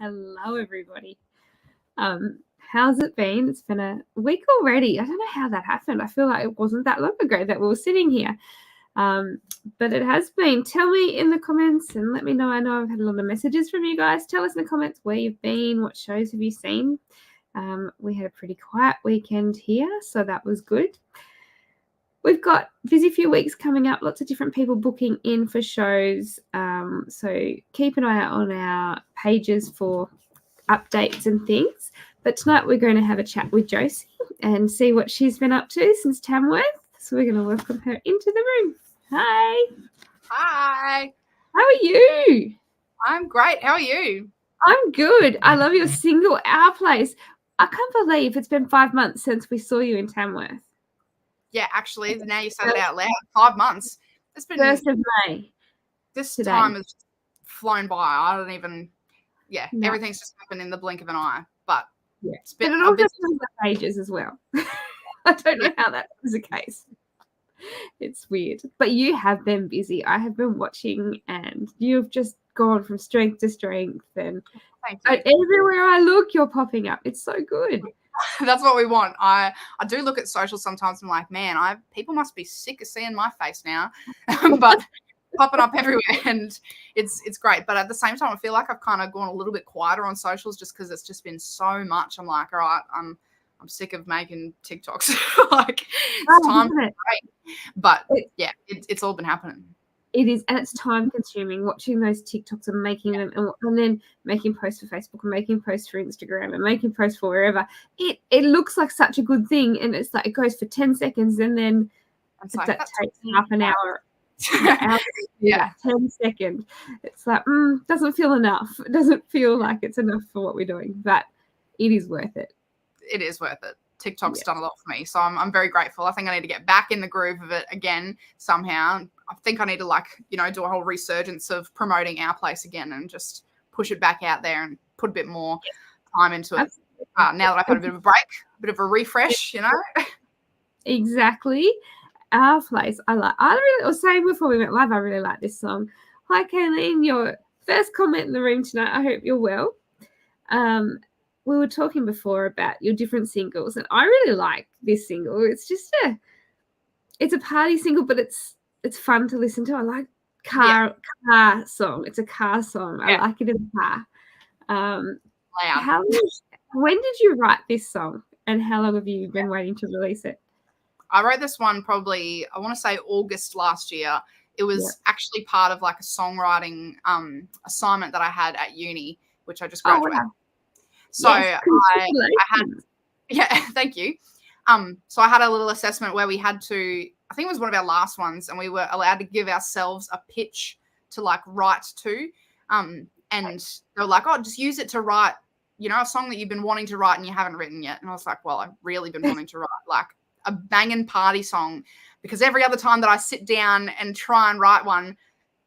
Hello, everybody. How's it been? It's been a week already. I don't know how that happened. I feel like it wasn't that long ago that we were sitting here. But it has been. Tell me in the comments and let me know. I know I've had a lot of messages from you guys. Tell us in the comments where you've been, what shows have you seen. We had a pretty quiet weekend here, so that was good. We've got busy few weeks coming up, lots of different people booking in for shows. So keep an eye out on our pages for updates and things. But tonight we're going to have a chat with Josie and see what she's been up to since Tamworth. So we're going to welcome her into the room. Hi. Hi. How are you? I'm great. How are you? I'm good. I love your single Our Place. I can't believe it's been 5 months since we saw you in Tamworth. Yeah, actually, now you said it out loud. 5 months. It's been 1st of May. This today. time has flown by. I don't even. Yeah, No. Everything's just happened in the blink of an eye. But yeah, it's been. But it also feels like ages as well. I don't know how that was the case. It's weird. But you have been busy. I have been watching, and you've just gone from strength to strength. And everywhere I look, you're popping up. It's so good. That's what we want. I do look at socials sometimes. I'm like, man, people must be sick of seeing my face now, but popping up everywhere, and it's great. But at the same time, I feel like I've kind of gone a little bit quieter on socials just because it's just been so much. I'm like, all right, I'm sick of making TikToks. Like it's time to break. But yeah, it's all been happening. It is, and it's time consuming watching those TikToks and making them, and then making posts for Facebook and making posts for Instagram and making posts for wherever. It looks like such a good thing, and it's like it goes for 10 seconds, and then that takes half an hour. Yeah, 10 seconds. It's like doesn't feel enough. It doesn't feel like it's enough for what we're doing, but it is worth it. It is worth it. TikTok's done a lot for me, so I'm very grateful. I think I need to get back in the groove of it again somehow. I think I need to do a whole resurgence of promoting Our Place again and just push it back out there and put a bit more time into it. Now that I've had a bit of a break, a bit of a refresh, Exactly. Our Place. I was saying before we went live, I really like this song. Hi, Kayleen. Your first comment in the room tonight. I hope you're well. We were talking before about your different singles, and I really like this single. It's just it's a party single, but it's fun to listen to. I like car song. It's a car song. I like it in the car. Loud. When did you write this song, and how long have you been waiting to release it? I wrote this one probably, I want to say August last year. It was actually part of like a songwriting assignment that I had at uni, which I just graduated. Oh, wow. So I had, thank you. So I had a little assessment where we had to, I think it was one of our last ones, and we were allowed to give ourselves a pitch to like write to. And they were like, oh, just use it to write, a song that you've been wanting to write and you haven't written yet. And I was like, well, I've really been wanting to write like a banging party song, because every other time that I sit down and try and write one,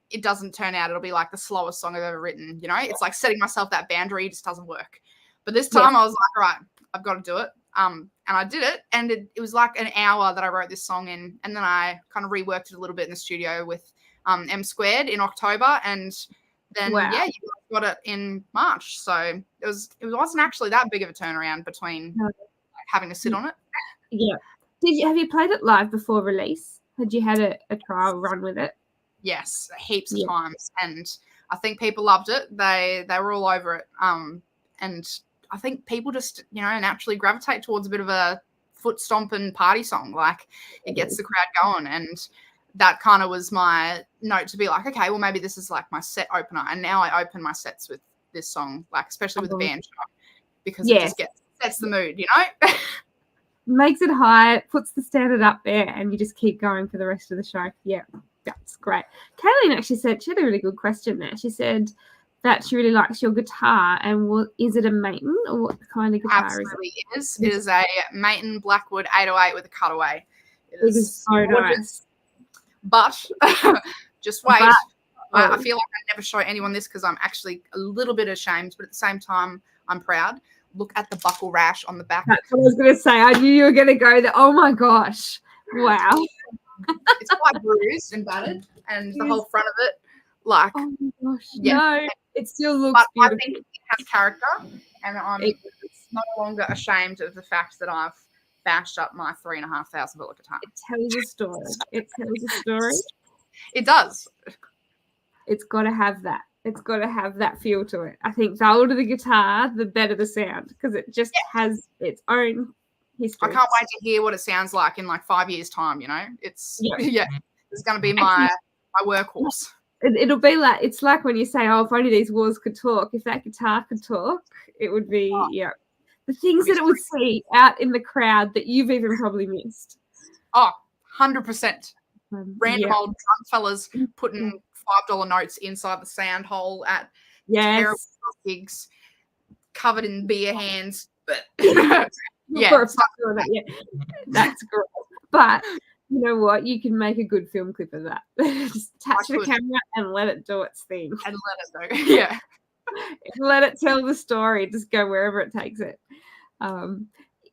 it doesn't turn out. It'll be like the slowest song I've ever written. It's like setting myself that boundary. It just doesn't work. But this time I was like, all right, I've got to do it. And I did it. And it was like an hour that I wrote this song in. And then I kind of reworked it a little bit in the studio with M Squared in October. And then, you got it in March. So it wasn't actually that big of a turnaround between having to sit on it. Yeah. Have you played it live before release? Had you had a trial run with it? Yes, heaps of times. And I think people loved it. They were all over it. And I think people just, naturally gravitate towards a bit of a foot stomping party song. Like it gets the crowd going. And that kind of was my note to be like, okay, well, maybe this is like my set opener. And now I open my sets with this song, like especially with the band show, because it just sets the mood, Makes it high, puts the standard up there, and you just keep going for the rest of the show. Yeah, that's great. Kayleen actually said, she had a really good question there. She said that she really likes your guitar, and is it a Maton, or what kind of guitar Absolutely is it? It is a Maton Blackwood 808 with a cutaway. It is so nice. But just wait. I feel like I never show anyone this because I'm actually a little bit ashamed, but at the same time, I'm proud. Look at the buckle rash on the back. That's what I was going to say. I knew you were going to go there. Oh, my gosh. Wow. It's quite bruised and battered, and the whole front of it, like, oh my gosh, no, It still looks but beautiful. I think it has character, and I'm no longer ashamed of the fact that I've bashed up my $3,500 guitar. It tells a story. It tells a story. It does. It's got to have that. It's got to have that feel to it. I think the older the guitar, the better the sound, because it just has its own history. I can't wait to hear what it sounds like in like 5 years' time. It's it's going to be my workhorse. It'll be like, it's like when you say, oh, if only these walls could talk. If that guitar could talk, it would be the things that it would see out in the crowd that you've even probably missed. 100%. Random old drunk fellas putting $5 notes inside the sound hole at terrible gigs, covered in beer hands. But that's great. But you know what? You can make a good film clip of that. Just attach the camera and let it do its thing. And let it go. Yeah. Let it tell the story. Just go wherever it takes it.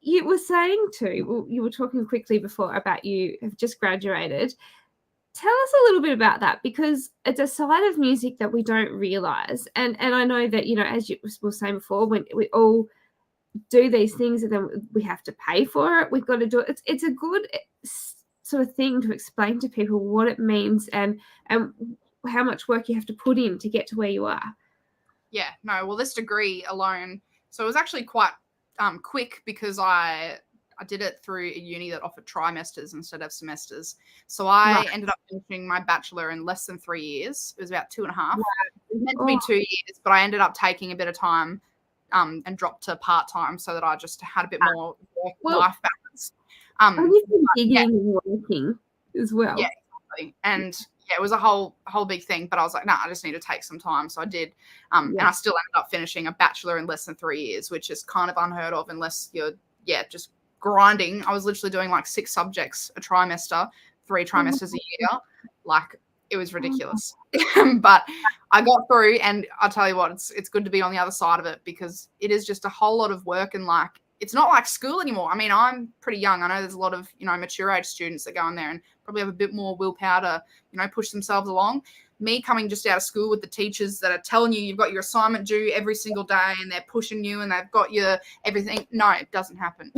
You were saying too, you were talking quickly before about you have just graduated. Tell us a little bit about that, because it's a side of music that we don't realize. And I know that, as you were saying before, when we all do these things and then we have to pay for it, we've got to do it. It's a good sort of thing to explain to people what it means and how much work you have to put in to get to where you are. Yeah, no, well, this degree alone, so it was actually quite quick, because I did it through a uni that offered trimesters instead of semesters. So I ended up finishing my bachelor in less than 3 years. It was about 2.5. Wow. It was meant to be 2 years, but I ended up taking a bit of time and dropped to part-time so that I just had a bit more life balance. And you've been gigging and working as well. Yeah, exactly. And it was a whole big thing, but I was like, I just need to take some time. So I did. And I still ended up finishing a bachelor in less than 3 years, which is kind of unheard of unless you're, just grinding. I was literally doing like 6 subjects a trimester, 3 trimesters a year. Like, it was ridiculous. But I got through, and I'll tell you what, it's good to be on the other side of it, because it is just a whole lot of work, and like, it's not like school anymore. I mean, I'm pretty young. I know there's a lot of, mature age students that go in there and probably have a bit more willpower to, push themselves along. Me coming just out of school with the teachers that are telling you you've got your assignment due every single day, and they're pushing you and they've got your everything. No, it doesn't happen.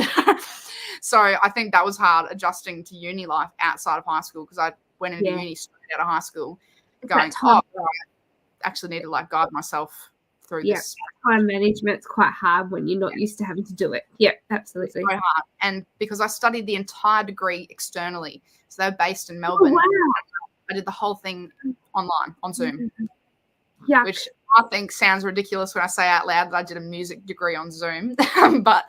So I think that was hard, adjusting to uni life outside of high school, because I went into uni straight out of high school going, I actually need to like guide myself through this. Time management's quite hard when you're not used to having to do it. Yeah, absolutely. It's so hard. And because I studied the entire degree externally, so they're based in Melbourne. Oh, wow. I did the whole thing online on Zoom. Yeah. Which I think sounds ridiculous when I say out loud that I did a music degree on Zoom. But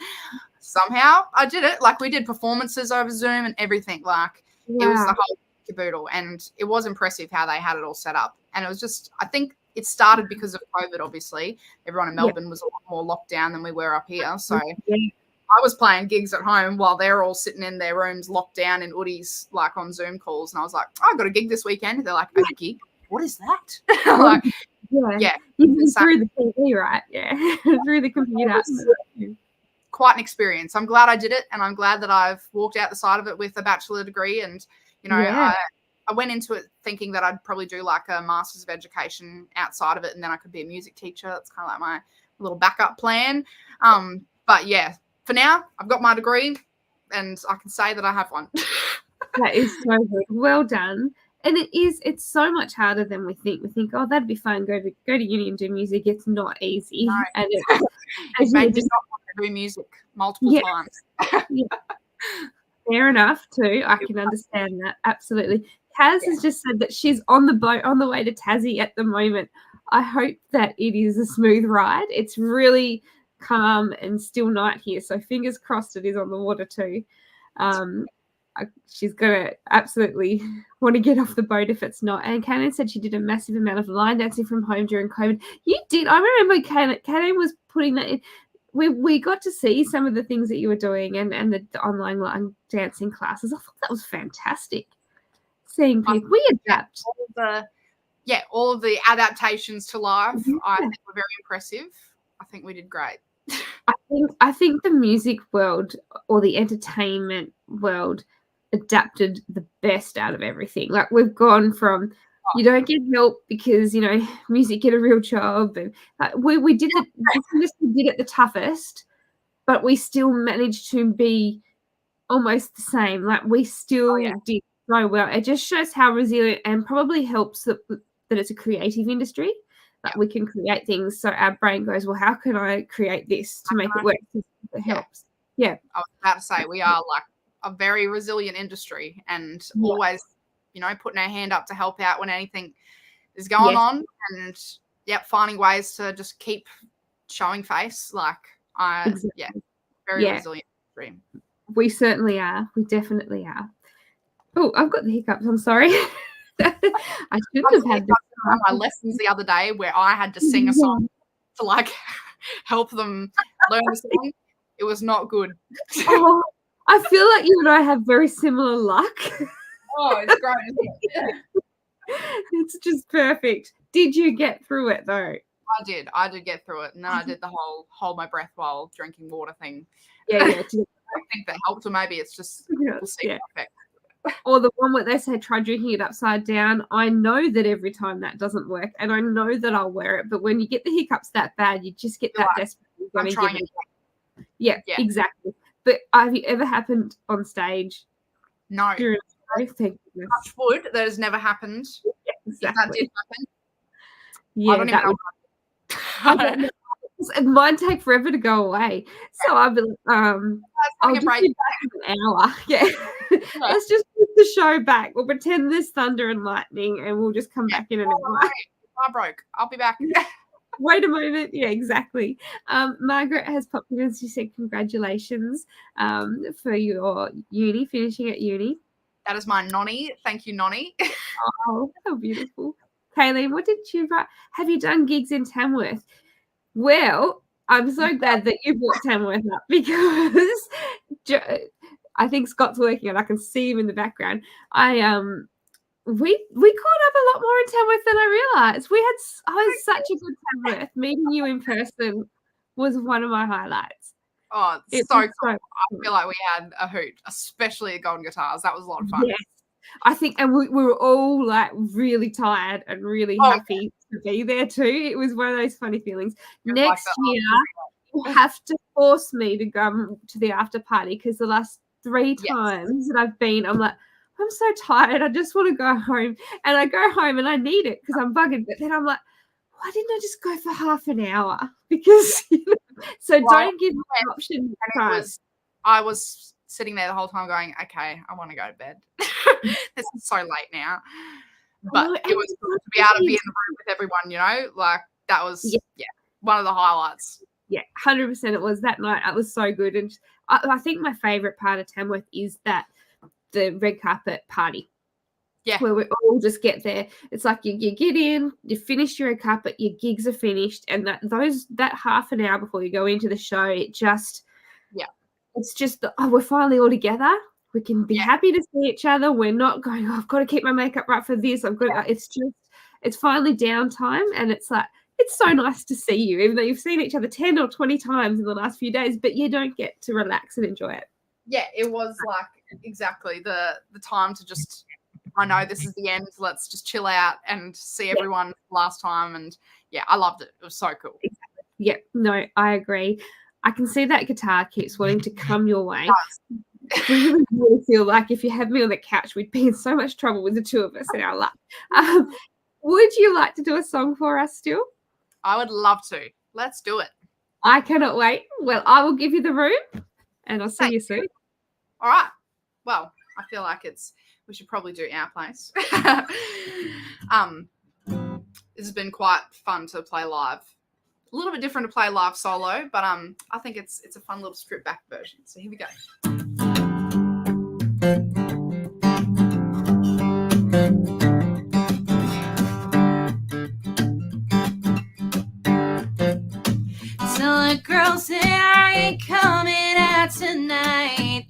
somehow I did it. Like, we did performances over Zoom and everything. Like, it was the whole caboodle. And it was impressive how they had it all set up. And it was just, I think it started because of COVID, obviously. Everyone in Melbourne was a lot more locked down than we were up here. So I was playing gigs at home while they're all sitting in their rooms locked down in hoodies, like on Zoom calls. And I was like, I got a gig this weekend. They're like, a gig? What is that? Like, through the TV, right? Yeah, through the computer. Quite an experience. I'm glad I did it, and I'm glad that I've walked out the side of it with a bachelor degree. And, I went into it thinking that I'd probably do like a master's of education outside of it, and then I could be a music teacher. That's kind of like my little backup plan. But yeah, for now, I've got my degree, and I can say that I have one. That is so good. Well done. And it's so much harder than we think. We think, oh, that'd be fun. Go to uni and do music. It's not easy. No. And it made me not want to do music multiple times. Fair enough too. I can understand that. Absolutely. Kaz has just said that she's on the boat on the way to Tassie at the moment. I hope that it is a smooth ride. It's really calm and still night here. So fingers crossed it is on the water too. She's going to absolutely want to get off the boat if it's not. And Kanan said she did a massive amount of line dancing from home during COVID. You did. I remember Kanan was putting that in. We got to see some of the things that you were doing and the online line dancing classes. I thought that was fantastic. Seeing people, we adapt. All of the adaptations to life, I think were very impressive. I think we did great. I think the music world or the entertainment world adapted the best out of everything. Like, we've gone from You don't get help because, music get a real job. And we did this industry did it the toughest, but we still managed to be almost the same. Like we still did so well. It just shows how resilient, and probably helps that it's a creative industry. Like we can create things, so our brain goes, well, how can I create this to make it work? It helps. Yeah. I was about to say, we are like a very resilient industry, and always, putting our hand up to help out when anything is going on, and finding ways to just keep showing face. Like very resilient industry. We certainly are. We definitely are. Oh, I've got the hiccups. I'm sorry. I shouldn't have had my lessons the other day where I had to sing a song to like help them learn the song. It was not good. Oh, I feel like you and I have very similar luck. Oh, it's great, isn't it? It's just perfect. Did you get through it though? I did get through it, and then I did the whole hold my breath while drinking water thing. Yeah. I think that helped, or maybe it's just placebo effect. Or the one where they say try drinking it upside down. I know that every time that doesn't work, and I know that I'll wear it, but when you get the hiccups that bad, you just get that desperate. I'm trying it. Yeah, exactly. But have you ever happened on stage? No. Thank goodness. Touch wood, that has never happened. Yeah, exactly. If that did happen. Yeah, I don't even know. It might take forever to go away. So I'll be like, I'll just be back in an hour. Yeah. Let's just put the show back. We'll pretend there's thunder and lightning, and we'll just come back in an hour. I broke. I'll be back. Wait a moment. Yeah, exactly. Margaret has popped in and she said congratulations for your uni, finishing at uni. That is my nonny. Thank you, nonny. Oh, how beautiful. Kayleen, what did you write? Have you done gigs in Tamworth? Well, I'm so glad that you brought Tamworth up, because I think Scott's working and I can see him in the background. We caught up a lot more in Tamworth than I realised. I was such a good Tamworth. Meeting you in person was one of my highlights. Oh, it's so cool. I feel like we had a hoot, especially at Golden Guitars. That was a lot of fun. Yes. I think, and we were all like really tired and really happy to be there too. It was one of those funny feelings. Next year, you'll have to force me to go to the after party, because the last 3 times that I've been, I'm like, I'm so tired. I just want to go home. And I go home and I need it because I'm bugging. But then I'm like, why didn't I just go for half an hour? Because, don't give me an option. I was sitting there the whole time going, okay, I want to go to bed. This is so late now. But it was good to be able to be in the room with everyone, like that was one of the highlights. Yeah, 100% it was that night. It was so good. And I think my favourite part of Tamworth is the red carpet party. Yeah. Where we all just get there. It's like you get in, you finish your red carpet, your gigs are finished, and that half an hour before you go into the show, it's just we're finally all together. We can be happy to see each other. We're not going, I've got to keep my makeup right for this. It's finally downtime, and it's like, it's so nice to see you, even though you've seen each other 10 or 20 times in the last few days, but you don't get to relax and enjoy it. Yeah, it was like exactly the time to just, I know this is the end. Let's just chill out and see everyone last time. And I loved it. It was so cool. Exactly. Yeah, no, I agree. I can see that guitar keeps wanting to come your way. We really feel like if you had me on the couch, we'd be in so much trouble with the two of us in our luck. Would you like to do a song for us still? I would love to. Let's do it. I cannot wait. Well, I will give you the room, and I'll see you soon. All right. Well, I feel like we should probably do Our Place. This has been quite fun to play live. A little bit different to play live solo, but I think it's a fun little stripped back version. So here we go. So the girl said I ain't coming out tonight.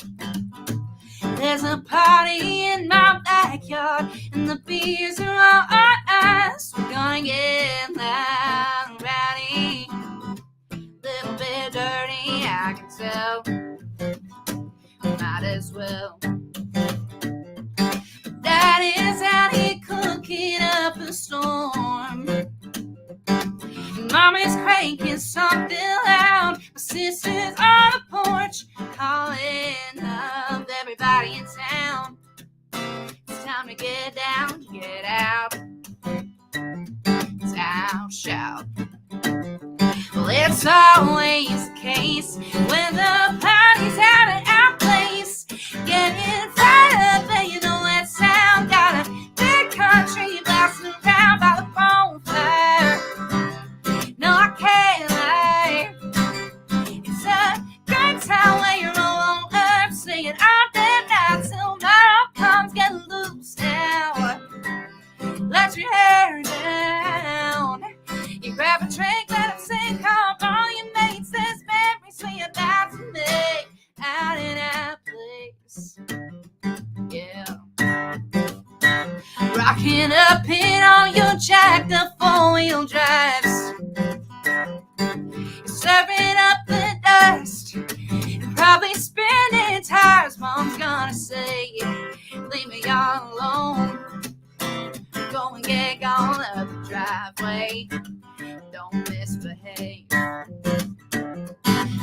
There's a party in my backyard, and the beers are all on us. We're gonna get loud and rowdy, little bit dirty, I can tell. Might as well. Dad is out here cooking up Mommy's cranking something loud. My sister's on the porch calling up everybody in town. It's time to get down, get out. Down, shout. Well, it's always the case when the party's out at our place. Getting fired up, and you know that sound. Got a big country blasting around by the bonfire. No, I can't lie. It's a great time when you're all on earth, singing all day night till tomorrow comes. Get loose now. Let your hair down. You grab a drink, let it sink. Call all your mates. There's memories we about to make out in our place. Yeah. Rocking up in all your jacked up 4-wheel drives. You're serving up the dust and probably spinning tires. Mom's gonna say, leave me all alone. Go and get gone up the driveway. Don't misbehave.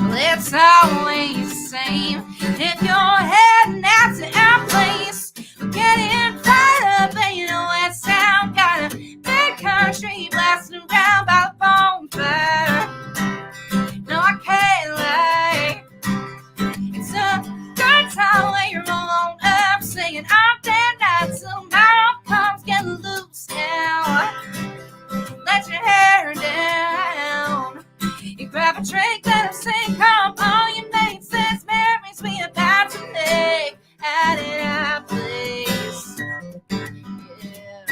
Well, it's always the same. If you're heading out to our place, we're getting fired up, and you know that sound. Got a big country blasting around by the bonfire. No, I can't lie. It's a good time when you're all on up, singing all day night till tomorrow comes. Get loose now. Let your hair down. You grab a drink, let them sing. Call all your mates. There's memories we about to make out in our place. Yeah.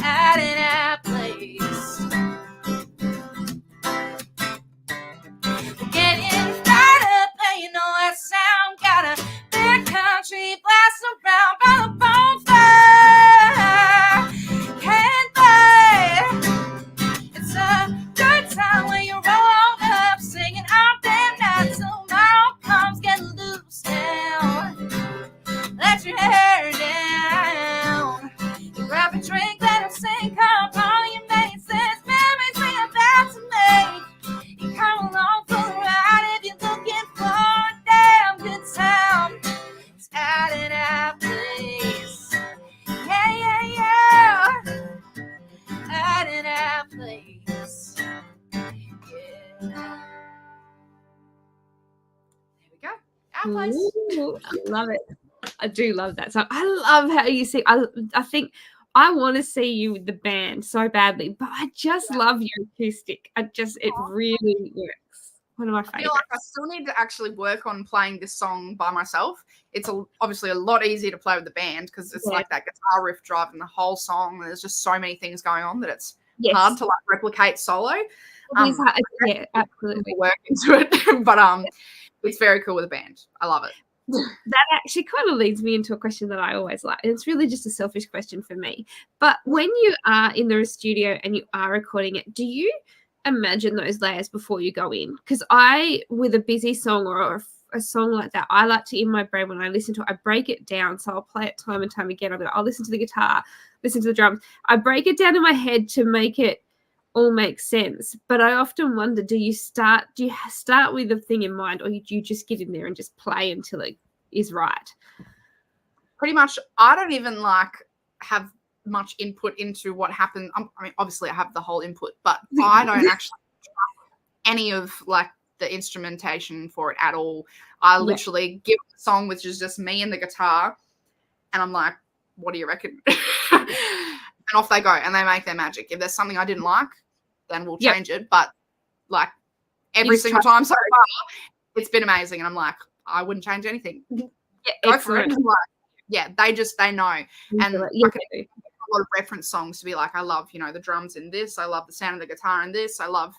Out in our place. We're getting fired up, and you know that sound. Got a big country blasting around by the bonfire. Can't play. It's a good time when you're rolled up, singing all day night till tomorrow comes. Get loose now. Let your hair down. You grab a drink, let them sing. Call all your mates. There's memories we about to make. You come along for the ride if you're looking for a damn good time. It's out in our place. Yeah, yeah, yeah. Out in our place. Yeah. There we go. Our place. Ooh, I love it. I do love that song. I love how you sing. I think I want to see you with the band so badly, but I just love your acoustic. It really works. One of my I favorites. feel like I still need to actually work on playing this song by myself. It's obviously a lot easier to play with the band because it's like that guitar riff driving the whole song. And there's just so many things going on that it's hard to like replicate solo. Yeah, absolutely. Work into it, but it's very cool with a band. I love it. That actually kind of leads me into a question that I always like. And it's really just a selfish question for me. But when you are in the studio and you are recording it, do you imagine those layers before you go in? Because with a busy song or a song like that, I like to, in my brain, when I listen to it, I break it down. So I'll play it time and time again. I'll listen to the guitar, listen to the drums. I break it down in my head to make it all make sense. But I often wonder, do you start with a thing in mind, or do you just get in there and just play until it is right? Pretty much, I don't even have much input into what happened. I mean, obviously I have the whole input, but I don't actually any of the instrumentation for it at all. I literally give a song which is just me and the guitar, and I'm like, what do you reckon? And off they go, and they make their magic. If there's something I didn't like, then we'll change it. But every single time so far, it's been amazing. And I'm like, I wouldn't change anything. Yeah, go for it. They know. And I can a lot of reference songs to be like, I love, the drums in this. I love the sound of the guitar in this. I love,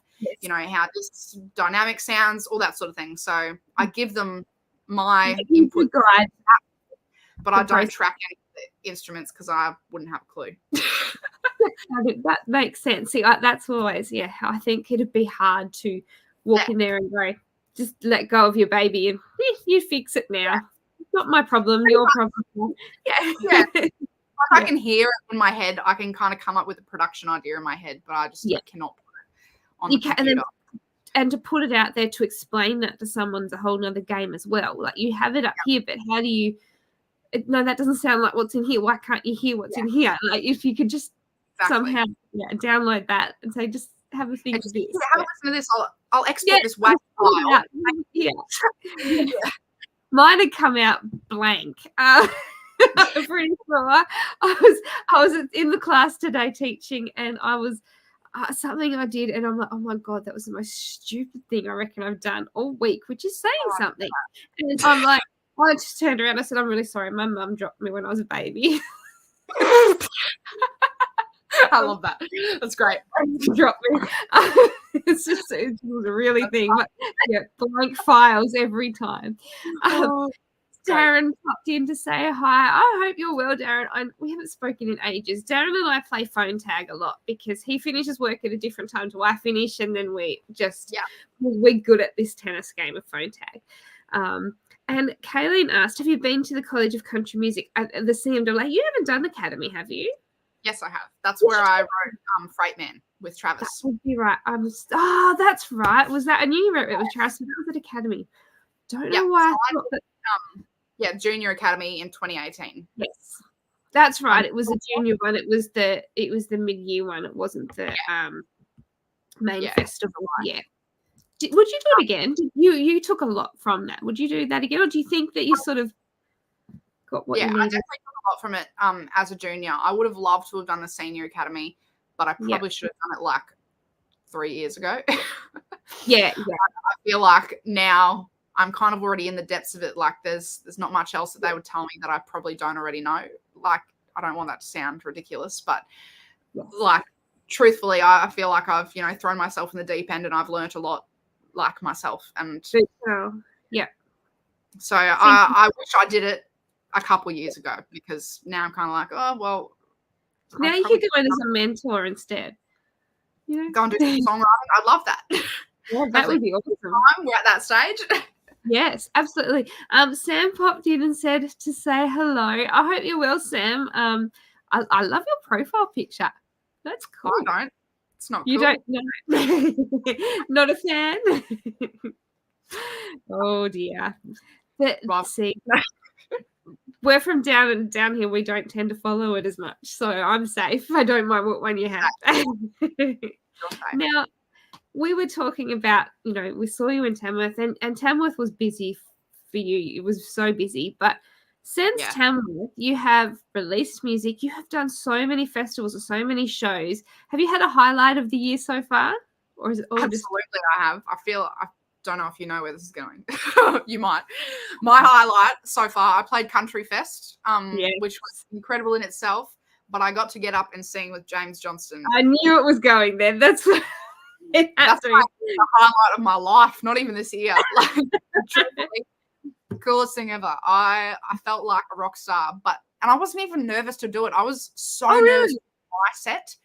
how this dynamic sounds, all that sort of thing. So I give them my input, but I don't track any of the instruments because I wouldn't have a clue. That makes sense. See, that's always, I think it'd be hard to walk in there and go, just let go of your baby and you fix it now. It's not my problem, your problem. Yeah. I can hear it in my head. I can kind of come up with a production idea in my head, but I just cannot on the computer. And to put it out there to explain that to someone's a whole nother game as well. Like you have it up here, but how do you? No, that doesn't sound like what's in here. Why can't you hear what's in here? Like if you could just somehow download that and say, just have a think of this. Have a listen to this. I'll export this WAV file. Yeah. Mine had come out blank. Pretty sure. I was in the class today teaching, and I was something I did, and I'm like, oh my god, that was the most stupid thing I reckon I've done all week, which is saying something. And I'm like, I just turned around. I said, I'm really sorry. My mum dropped me when I was a baby. I love that. That's great. Drop me. It was a really thing. But, blank files every time. Darren popped in to say hi. I hope you're well, Darren. We haven't spoken in ages. Darren and I play phone tag a lot because he finishes work at a different time to I finish, and then we're good at this tennis game of phone tag. And Kayleen asked, have you been to the College of Country Music at the CMAA? You haven't done Academy, have you? Yes, I have. That's where I wrote Freightman with Travis. That would be right. That's right. Was that? I knew you wrote it with Travis, but that was at Academy. Don't know why I thought that. Junior Academy in 2018. Yes, that's right. It was a junior one. It was the mid-year one. It wasn't the main festival. Yeah. Would you do it again? You took a lot from that. Would you do that again, or do you think that you sort of got what you needed? I definitely took a lot from it as a junior. I would have loved to have done the senior academy, but I probably should have done it like 3 years ago. I feel like now I'm kind of already in the depths of it. Like there's not much else that they would tell me that I probably don't already know. Like I don't want that to sound ridiculous, but like truthfully, I feel like I've, thrown myself in the deep end and I've learned a lot like myself. And so I wish I did it a couple years ago, because now I'm kind of like, oh, well. Now you could go in as a mentor instead. Go and do some songwriting. I'd love that. Yeah, that would be awesome. We're at that stage. Yes, absolutely. Sam popped in and said to say hello. I hope you're well, Sam. I love your profile picture. That's cool. I don't. It's not cool. You don't know. Not a fan? Oh, dear. But see, we're from down here. We don't tend to follow it as much, so I'm safe. I don't mind what one you have. Now, we were talking about, we saw you in Tamworth, and Tamworth was busy for you. It was so busy. But since Tamworth, you have released music. You have done so many festivals and so many shows. Have you had a highlight of the year so far? Or is it all Absolutely, I have. I don't know if you know where this is going. You might. My highlight so far, I played Country Fest, which was incredible in itself. But I got to get up and sing with James Johnston. I knew it was going there. That's what that's the highlight of my life, not even this year. Like, truly, the coolest thing ever. I felt like a rock star, and I wasn't even nervous to do it. I was so nervous with my set,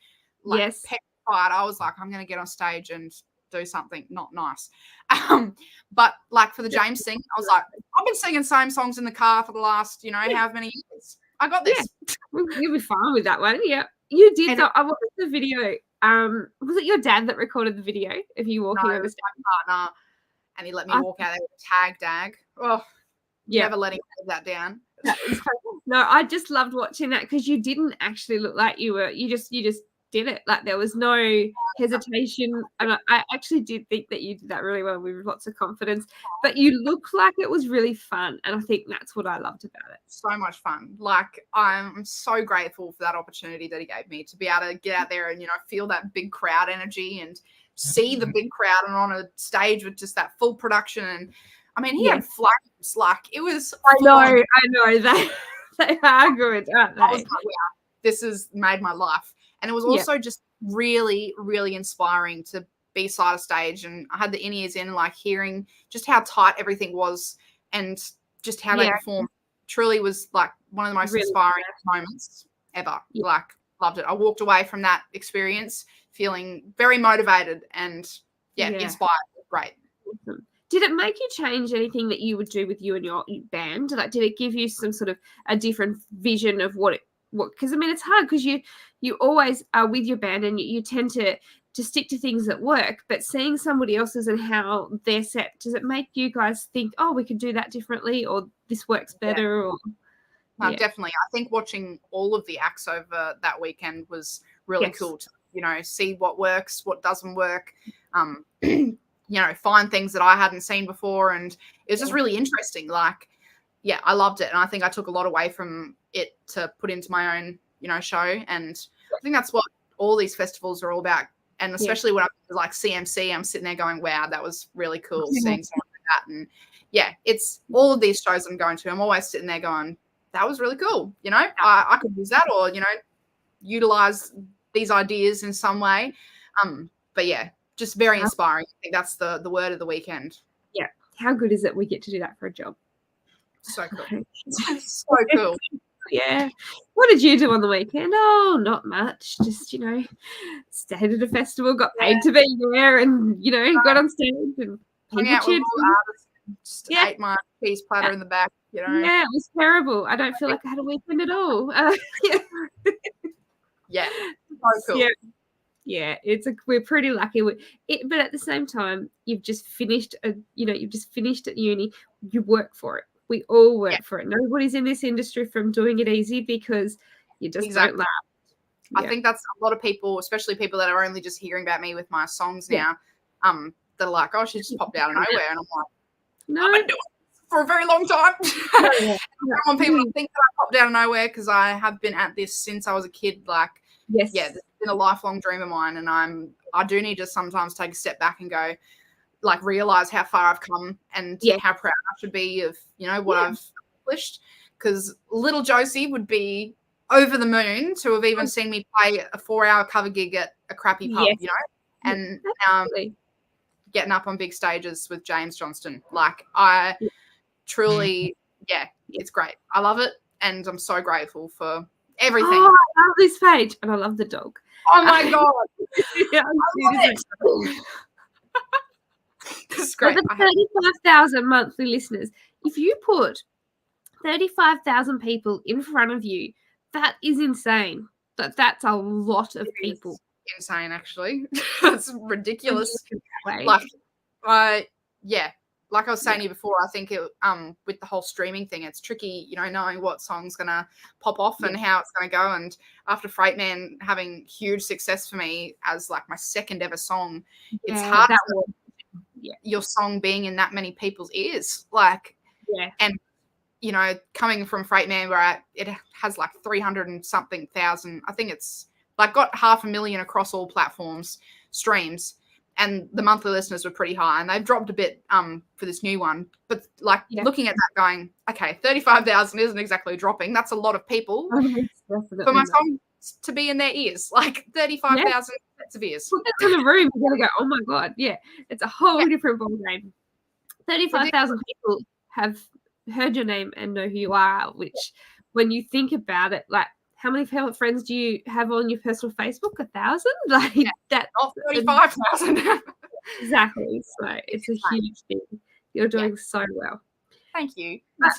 petrified. I was like, I'm going to get on stage and do something not nice. But like for the James thing, I was like, I've been singing same songs in the car for the last, how many years. I got this. Yeah. You'll be fine with that one. Yeah, you did. I watched the video. Was it your dad that recorded the video of you walking on the stage? My partner, and he let me walk out there with a tag dag. Oh, never letting that down. No, I just loved watching that, because you didn't actually look like you were. You just did it. Like there was no hesitation, and I actually did think that you did that really well with lots of confidence. But you look like it was really fun, and I think that's what I loved about it. So much fun. Like I'm so grateful for that opportunity that he gave me to be able to get out there and feel that big crowd energy and see the big crowd and on a stage with just that full production. And I mean, he had flames. Like it was. I know they are good, aren't they? I was like, wow, this has made my life. And it was also just really, really inspiring to be side of stage. And I had the in-ears in, like hearing just how tight everything was and just how they performed. Truly was like one of the most inspiring moments ever. Yeah. Like loved it. I walked away from that experience feeling very motivated and inspired. Great. Awesome. Did it make you change anything that you would do with you and your band? Like, did it give you some sort of a different vision of what? Because I mean, it's hard because you always are with your band and you tend to to stick to things that work, but seeing somebody else's and how they're set, does it make you guys think, oh, we could do that differently, or this works better? Or definitely. I think watching all of the acts over that weekend was really cool to, see what works, what doesn't work, find things that I hadn't seen before. And it was just really interesting. Like, I loved it. And I think I took a lot away from it to put into my own, show. And I think that's what all these festivals are all about. And especially when I'm like CMC, I'm sitting there going, wow, that was really cool seeing something like that. And it's all of these shows I'm going to, I'm always sitting there going, that was really cool. I could use that, or, utilize these ideas in some way. But just very inspiring. I think that's the word of the weekend. Yeah. How good is it we get to do that for a job? So cool. So cool. Yeah. What did you do on the weekend? Oh, not much. Just, stayed at a festival, got paid to be there, and, got on stage and hung out with all the artists, just ate my cheese platter in the back, Yeah, it was terrible. I don't feel like I had a weekend at all. Yeah. So cool. Yeah, we're pretty lucky. But at the same time, you've just finished at uni. You work for it. We all work for it. Nobody's in this industry from doing it easy because you just don't laugh. I think that's a lot of people, especially people that are only just hearing about me with my songs now, that are like, oh, she just popped out of nowhere. And I'm like, no, I've been doing this for a very long time. I don't want people to think that I popped out of nowhere, because I have been at this since I was a kid. Like, it's been a lifelong dream of mine, and I do need to sometimes take a step back and go, like, realize how far I've come and how proud I should be of, what I've accomplished. Because little Josie would be over the moon to have even seen me play a 4-hour cover gig at a crappy pub, and getting up on big stages with James Johnston. Like, I truly, it's great. I love it, and I'm so grateful for everything. Oh, I love this page, and I love the dog. Oh my God. I love it. This is great. For the 35,000 monthly listeners, if you put 35,000 people in front of you, that is insane. That's a lot of people. Insane, actually. That's ridiculous. Like I was saying to you before, I think it with the whole streaming thing, it's tricky, knowing what song's gonna pop off and how it's gonna go. And after Freight Man having huge success for me as like my second ever song, it's hard your song being in that many people's ears. Like, and coming from Freight Man, where it has like 300 and something thousand, I think it's like got 500,000 across all platforms streams, and the monthly listeners were pretty high, and they've dropped a bit for this new one. But like looking at that going, okay, 35,000 isn't exactly dropping. That's a lot of people for my song to be in their ears. Like 35,000 sets of ears. Put that in the room, you're going to go, oh my God, it's a whole different ballgame. 35,000 people have heard your name and know who you are, which when you think about it, like, how many friends do you have on your personal Facebook? 1,000? Like that's not 35,000. Exactly. So it's a huge thing. You're doing so well. Thank you. But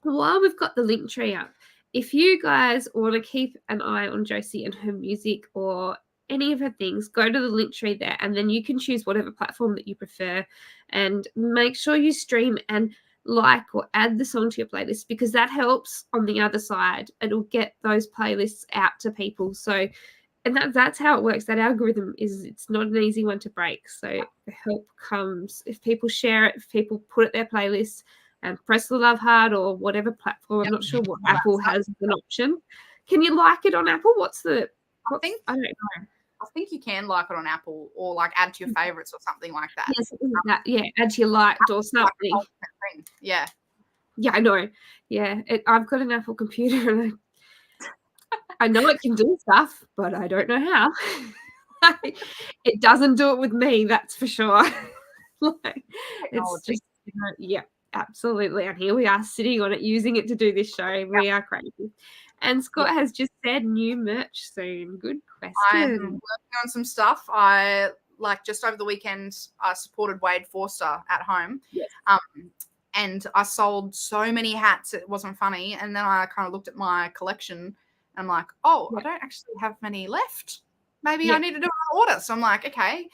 while we've got the link tree up, if you guys want to keep an eye on Josie and her music or any of her things, go to the link tree there, and then you can choose whatever platform that you prefer, and make sure you stream and like or add the song to your playlist, because that helps on the other side. It'll get those playlists out to people. So, and that's how it works. That algorithm it's not an easy one to break. So the help comes if people share it, if people put it their playlists and press the love heart or whatever platform. I'm not sure what Apple has as an option. Can you like it on Apple? I don't know. I think you can like it on Apple, or like add to your favorites or something like that. Yes, add to your liked or something. Yeah, I know. Yeah, I've got an Apple computer, and I know it can do stuff, but I don't know how. It doesn't do it with me, that's for sure. It's just, absolutely. And here we are sitting on it, using it to do this show. We are crazy. And Scott has just said new merch soon. Good question. I'm working on some stuff. Just over the weekend, I supported Wade Forster at home. Yes. And I sold so many hats, it wasn't funny. And then I kind of looked at my collection and I'm like, I don't actually have many left. maybe I need to do an order. So I'm like, okay,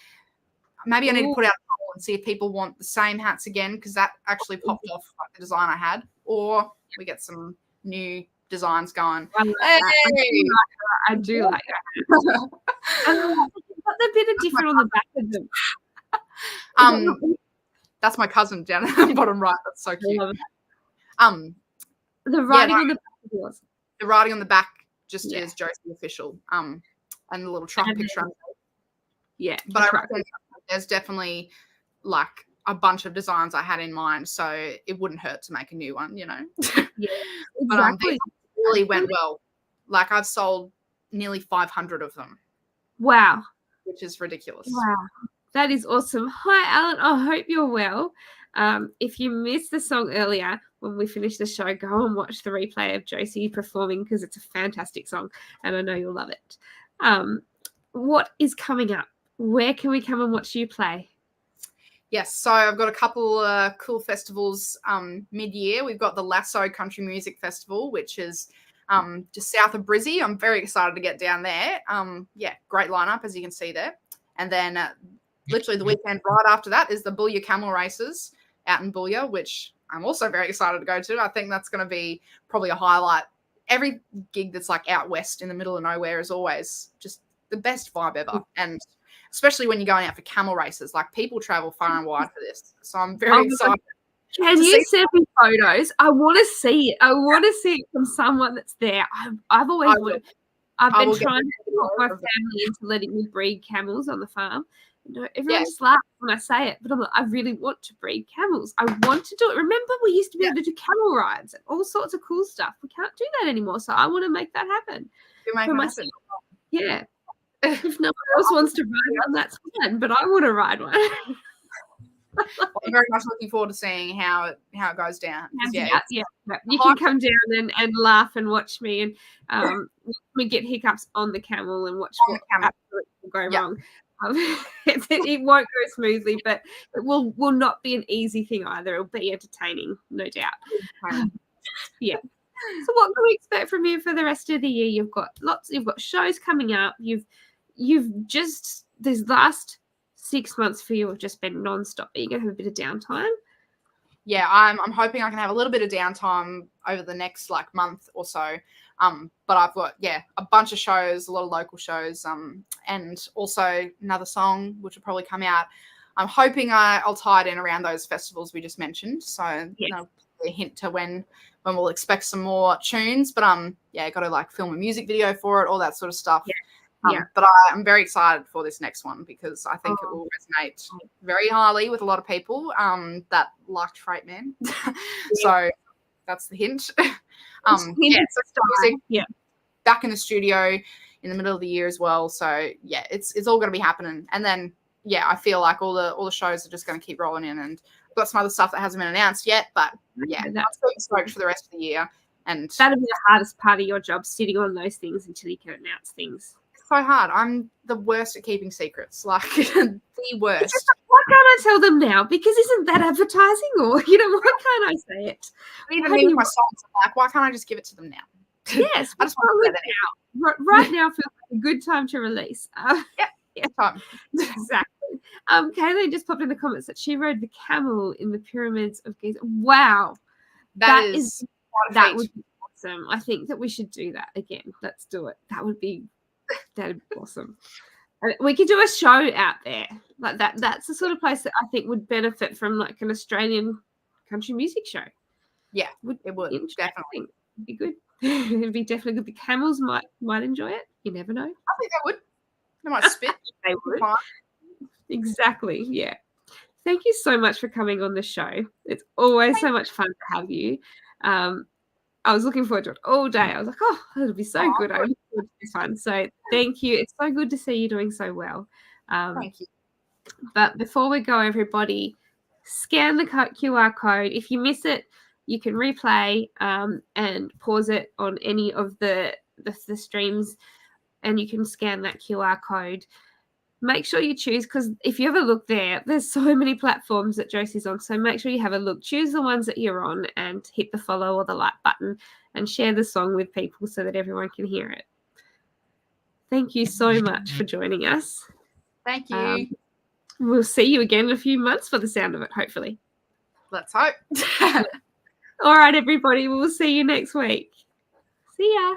maybe I need to put out a poll and see if people want the same hats again, because that actually popped off like the design I had, or we get some new designs going. I do like that. But they're a bit different on the back of them. That's my cousin down at the bottom right. That's so cute. The writing on the back of yours. The writing on the back just is Josie official. And the little truck picture. Yeah, but I reckon there's definitely like a bunch of designs I had in mind, so it wouldn't hurt to make a new one, Yeah, exactly. But they really went well. Like I've sold nearly 500 of them. Wow, which is ridiculous. Wow, that is awesome. Hi, Alan. I hope you're well. If you missed the song earlier when we finished the show, go and watch the replay of Josie performing, because it's a fantastic song and I know you'll love it. What is coming up? Where can we come and watch you play? Yes, so I've got a couple cool festivals mid-year. We've got the Lasso Country Music Festival, which is just south of Brizzy. I'm very excited to get down there. Great lineup, as you can see there. And then literally the weekend right after that is the Boolyah Camel Races out in Boolyah, which I'm also very excited to go to. I think that's going to be probably a highlight. Every gig that's like out west in the middle of nowhere is always just the best vibe ever. And especially when you're going out for camel races, like people travel far and wide for this. So I'm very excited. Can you send me photos? I want to see it. I want to see it from someone that's there. I've always wanted. I've been trying to talk my family into letting me breed camels on the farm. Everyone just laughs when I say it, but I'm like, I really want to breed camels. I want to do it. Remember, we used to be able to do camel rides and all sorts of cool stuff. We can't do that anymore, so I want to make that happen for myself. Yeah. If no one else wants to ride one, that's fine, but I want to ride one. I'm very much looking forward to seeing how it goes down. You can come down and laugh and watch me, and we get hiccups on the camel and watch what absolutely will go wrong. It won't go smoothly, but it will not be an easy thing either. It'll be entertaining, no doubt. Yeah. So what can we expect from you for the rest of the year? You've got shows coming up. You've just these last 6 months for you have just been non-stop. Are you going to have a bit of downtime? Yeah, I'm hoping I can have a little bit of downtime over the next month or so. But I've got a bunch of shows, a lot of local shows, and also another song which will probably come out. I'm hoping I'll tie it in around those festivals we just mentioned. So a hint to when we'll expect some more tunes. But got to film a music video for it, all that sort of stuff. But I'm very excited for this next one because I think it will resonate very highly with a lot of people that liked Freight Man. So that's the hint. So music back in the studio in the middle of the year as well. So it's all going to be happening. And then I feel like all the shows are just going to keep rolling in, and I've got some other stuff that hasn't been announced yet. But I'm so stoked for the rest of the year. And that'll be the hardest part of your job, sitting on those things until you can announce things. So hard. I'm the worst at keeping secrets, the worst. Why can't I tell them now? Because isn't that advertising? Or why can't I say it? Even me with my songs, why can't I just give it to them now? Yes, I just want to now. Right now feels like a good time to release. Time. Exactly. Kayleen just popped in the comments that she rode the camel in the pyramids of Giza. Wow, that would be awesome. I think that we should do that again. Let's do it. That'd be awesome. And we could do a show out there like that. That's the sort of place that I think would benefit from an Australian country music show. Yeah, it would definitely be good. It'd be definitely good. The camels might enjoy it. You never know. I think they would. They might spit. They would. Exactly. Yeah. Thank you so much for coming on the show. It's always so much fun to have you. I was looking forward to it all day. I was like, it'll be so good. I look forward to this one. So thank you. It's so good to see you doing so well. Thank you. But before we go, everybody, scan the QR code. If you miss it, you can replay and pause it on any of the streams, and you can scan that QR code. Make sure you choose, because if you ever look there's so many platforms that Josie's on. So make sure you have a look. Choose the ones that you're on and hit the follow or the like button and share the song with people so that everyone can hear it. thank you so much for joining us. Thank you. We'll see you again in a few months for the sound of it, hopefully. Let's hope. All right, everybody. We'll see you next week. See ya.